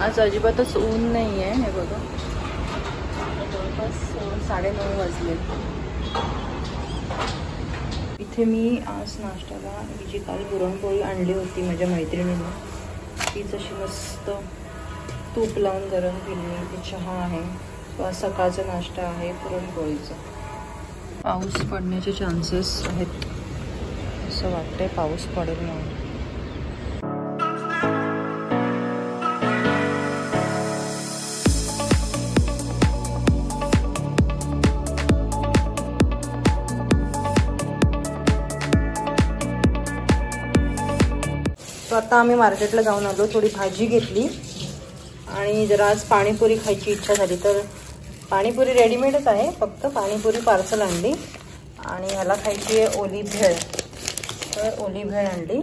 आज अजिबातच ऊन नाही आहे. हे बघा जवळपास 9:30 वाजले. इथे मी आज नाश्त्याला जी काल पुरणपोळी आणली होती माझ्या मैत्रिणीने, तीच अशी मस्त तूप लावून गरम केली. ती चहा आहे. आज सकाळचा नाश्ता आहे पुरणपोळीचा. पाऊस पडण्याचे चान्सेस आहेत, असं वाटतंय पाऊस पडेल म्हणून. तो आता आम्ही मार्केटला जाऊन आलो. थोडी भाजी घेतली आणि जरा आज पाणीपुरी खायची इच्छा झाली, तर पाणीपुरी रेडीमेडच आहे, फक्त पाणीपुरी पार्सल आणली. आणि ह्याला खायची आहे ओली भेळ, तर ओली भेळ आणली.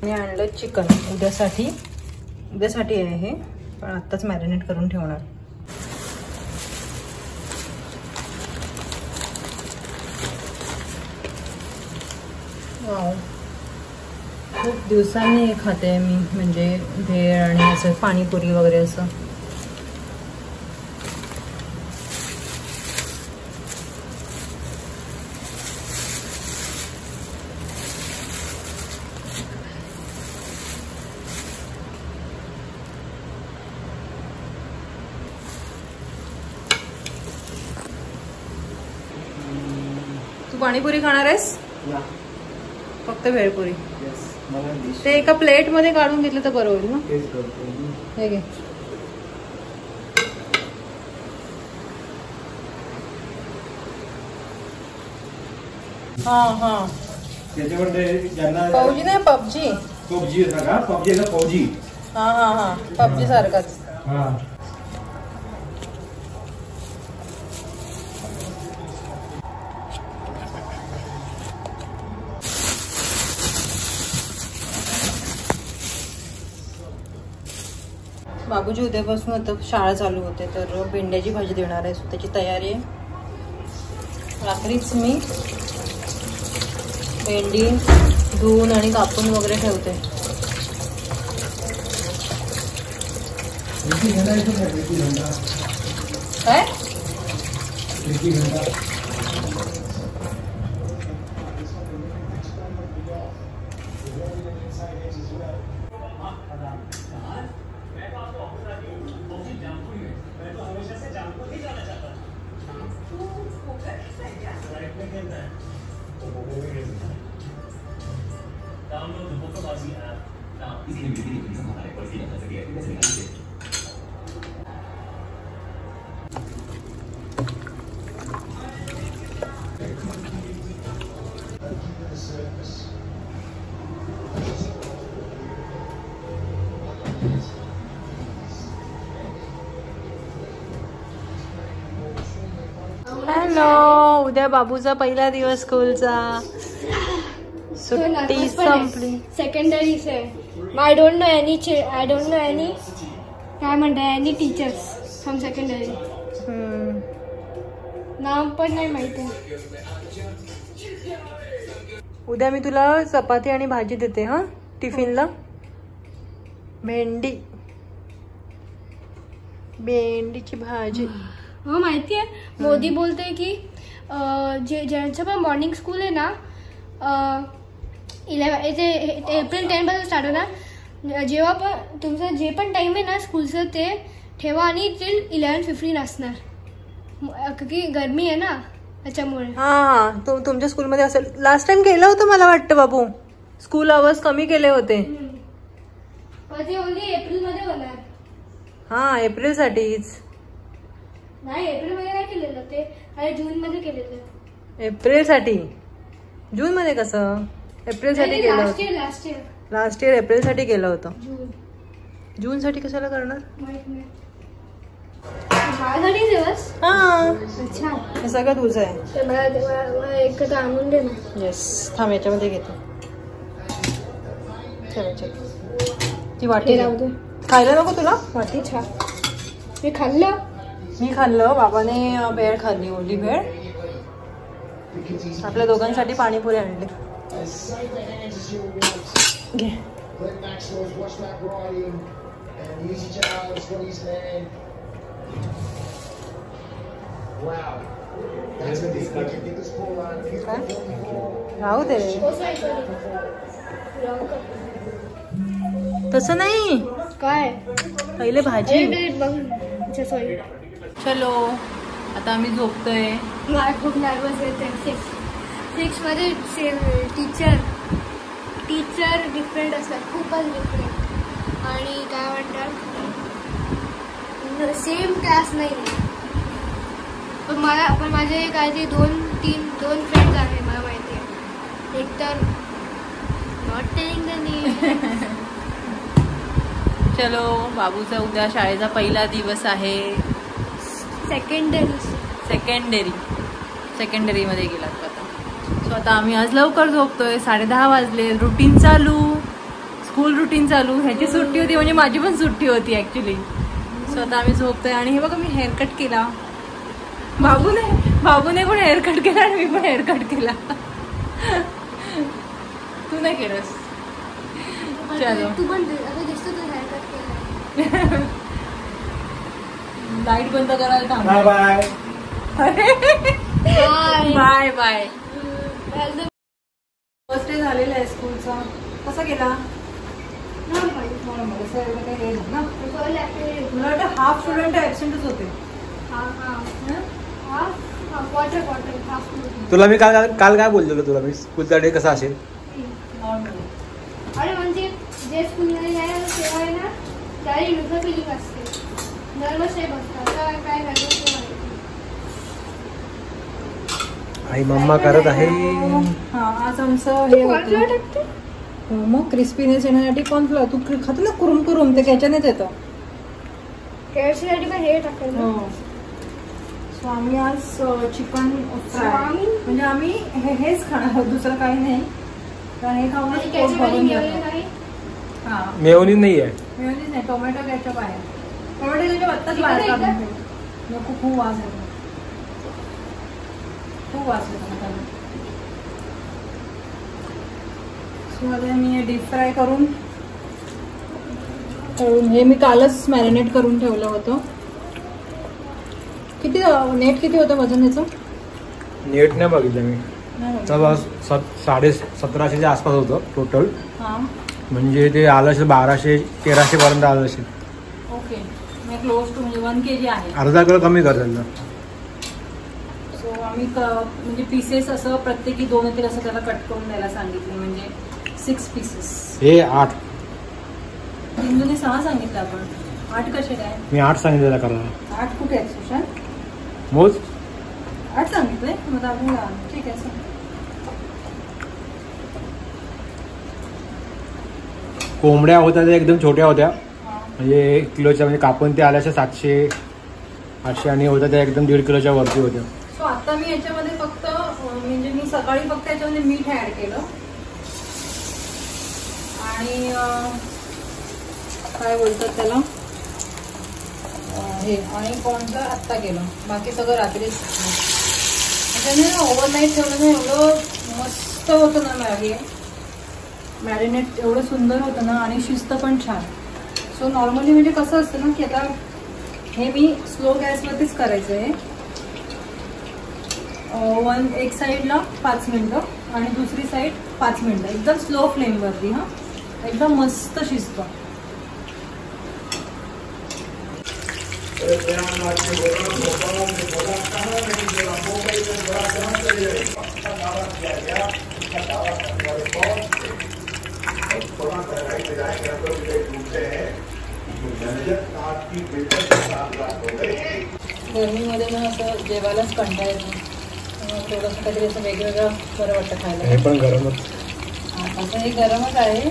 आणि आणलं चिकन उद्यासाठी आहे हे, पण आत्ताच मॅरिनेट करून ठेवणार. वाव, खूप दिवसांनी खाते मी, म्हणजे भेळ आणि असं पाणीपुरी वगैरे असं. तू पाणीपुरी खाणार आहेस? फक्त भेळपुरी. ते एका प्लेट मध्ये काढून घेतलं तर बरं होईल ना. हे घे. हा हा, फौजी नाही, पबजी. फौजी. हा हा हा, पबजी सारखाच. बाबूजी उद्यापासून आता शाळा चालू होते, तर भेंड्याची भाजी देणार आहे, त्याची तयारी आहे. रात्रीच मी भेंडी धुवून आणि कापून वगैरे ठेवते. काय? हॅलो, उद्या बाबूचा पहिला दिवस स्कूलचा. सुट्टी संपली. Secondary say I don't know any काय म्हणताय एनी टीचर्स फ्रॉम सेकंडरी. नाव पण नाही माहिती. उद्या मी तुला चपाती आणि भाजी देते हा टिफिनला. भेंडीची भाजी. हो माहिती आहे. मोदी बोलते की ज्यांचं पण मॉर्निंग स्कूल आहे ना, 11 एप्रिल 10 पासून स्टार्ट होणार. जेव्हा पण तुमचं जे पण टाइम आहे ना स्कूलचं ते ठेवा आणि टिल 11:15 असणार, की गरमी आहे ना त्याच्यामुळे. हा, तुमच्या स्कूलमध्ये असेल. लास्ट टाइम केलं होतं मला वाटतं बाबू, स्कूल आवर्स कमी केले होते. ते ओन्ली एप्रिल मध्ये होणार. हा, एप्रिल साठीच. नाही, एप्रिल मध्ये काय केलेलं ते, आणि जून मध्ये केलेलं. एप्रिल साठी? जून मध्ये कसं? एप्रिल साठी केलं होतं. लास्ट इयर एप्रिल साठी केलं होतं. जून साठी कशाला करणार? हा, हे सगळं तुझं आहे. मला एक आणून दे ना. येस, थांब याच्यामध्ये घेतो. चल ती वाटी खायला नको तुला वाटी? छान. मी खाल्लं. बाबाने भेळ खाल्ली, ओली भेळ. आपल्या दोघांसाठी पाणीपुरी आणली. घे. राहू दे, तसं नाही काय पहिले भाजी. सॉरी. चलो आता आम्ही झोपतोय. मला खूप नर्वस येते. 6 मध्ये टीचर डिफरंट असतात, खूपच डिफरंट. आणि काय म्हणतात सेम क्लास नाही. पण माझे काहीतरी 2 फ्रेंड्स आहेत मला माहिती आहे. एक तर नॉट टेलिंग द नेम. चलो बाबूचा उद्या शाळेचा पहिला दिवस आहे. सेकंडरी मध्ये गेलात आता. सो आता आम्ही आज लवकर झोपतोय. 10:30 वाजले. रुटीन चालू, स्कूल रुटीन चालू. ह्याची सुट्टी होती म्हणजे माझी पण सुट्टी होती ऍक्च्युली. सो आता आम्ही झोपतोय. आणि हे बघा मी हेअरकट केला. बाबूने पण हेअरकट केला आणि मी पण हेअरकट केला. तू नाही केलंस. चलो तू पण दिसतो तू हेअरकट केला. लाईट बंद करायला थांब. Bye bye. Bye bye. First day झालेला आहे स्कूलचा. कसा गेला? मला वाटतं हाफ स्टुडंट ऍबसेंटच होते. तुला मी काल काय बोललो तुला मी स्कूलचा डे कसा असेल. अरे म्हणजे जे स्कूलमध्ये जायला तेव्हा आहे ना त्याला युनिफॉर्म फिलिंग असते. नर्वस आहे बसतात काय नर्वस नाही. आई मम्मा करत आहे. आज आमचं हे होतं. मग क्रिस्पीनेस येण्यासाठी कॉर्नफ्लॉवर. तू खातो ना कुरुम कुरुम, ते त्याच्यानेच येतं. केळशीसाठी पण हे टाकायचं. सो आम्ही आज चिकन फ्राय म्हणजे आम्ही हेच खाणार आहोत, दुसरं काही नाही. कारण हे खाऊन मेयोनीज नाही आहे. मेयोनीज नाही, टोमॅटो केचप आहे. टोमॅटो केचप आत्ताच बाहेर काढून नको, खूप वास येतो. खूप वास येतो. मी हे डीप फ्राय करून हे मी कालच मॅरिनेट करून ठेवलं होतं. किती नेट किती होतं वजन याचं? नेट नाही बघितलं मी. 1750च्या आसपास होतं टोटल. म्हणजे ते आलं असेल 1200-1300 पर्यंत आलं असेल. ओके. क्लोज टू म्हणजे 1 kg आहे. अर्धा किलो कमी कर त्यांना. सो आम्ही म्हणजे पीसेस असं प्रत्येकी 2 येतील असं त्याला कट करून द्यायला सांगितलं. म्हणजे 6 पीसेस. हे 8. हिंदूने 6 सांगितलं. आपण 8 कसे काय? मी 8 सांगितलेला करायला. 8 कुठे आहेत सुशांत? मोज 8 सांगितलंय. मग आपण ठीक आहे. कोंबड्या होत्या त्या एकदम छोट्या होत्या. म्हणजे 1 किलोच्या म्हणजे कापून ते आल्याच्या 700-800 आणि होत्या त्या एकदम 1.5 किलोच्या वरती होत्या. सो आता मी याच्यामध्ये फक्त म्हणजे मी सकाळी फक्त याच्यामध्ये मीठ ऍड केलं आणि काय बोलतात त्याला हे आणि कॉर्नफ्लोअर आत्ता केलं. बाकी सगळं रात्रीच. त्याच्याने ओव्हरनाईट ठेवलं ना एवढं मस्त होतं ना हे मॅरिनेट. एवढं सुंदर होतं ना आणि शिस्त पण छान. सो नॉर्मली म्हणजे कसं असतं ना की आता हे मी स्लो गॅसवरतीच करायचं आहे. एक साईडला 5 मिनिटं आणि दुसरी साईड 5 मिनिटं एकदम स्लो फ्लेमवरती. एकदम मस्त शिजतं. गरमीमध्ये मग असं जेवायलाच कंटाळा येतो. थोडंसं काहीतरी असं वेगवेगळं बरं वाटतं खायला. हे पण गरमच. आता हे गरमच आहे.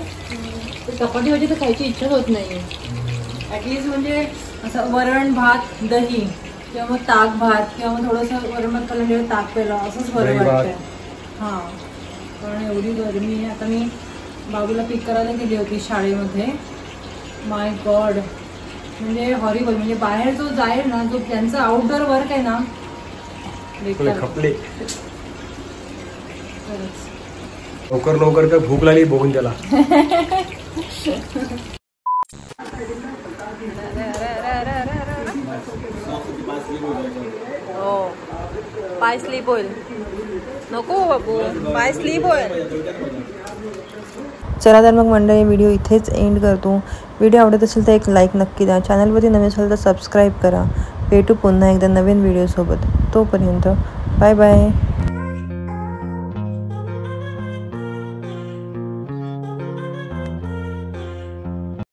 चपाती भाजी तर खायची इच्छा होत नाही. ॲटलिस्ट म्हणजे असं वरण भात दही किंवा मग ताक भात किंवा मग थोडंसं वरण भात खाल्लं ताक पेला असंच बरं वाटतंय. हां कारण एवढी गरमी आहे. आता मी बाबूला पिक करायला गेली होती शाळेमध्ये. माय गॉड म्हणजे हॉरिबल. म्हणजे बाहेर जो जाईल ना जो त्यांचा आउटडोअर वर्क आहे ना खपले. लवकर तर भूक लागली बघून त्याला. हो पाय स्लीप होईल. नको बाबू पाय स्लीप होईल. चला तर मग मंडळी व्हिडिओ इथेच एंड करतो. व्हिडिओ आवडत असेल तर एक लाईक नक्की द्या. चॅनलवरती नवीन असेल तर सबस्क्राईब करा. भेटू पुन्हा एकदा नवीन व्हिडिओसोबत. तोपर्यंत बाय बाय.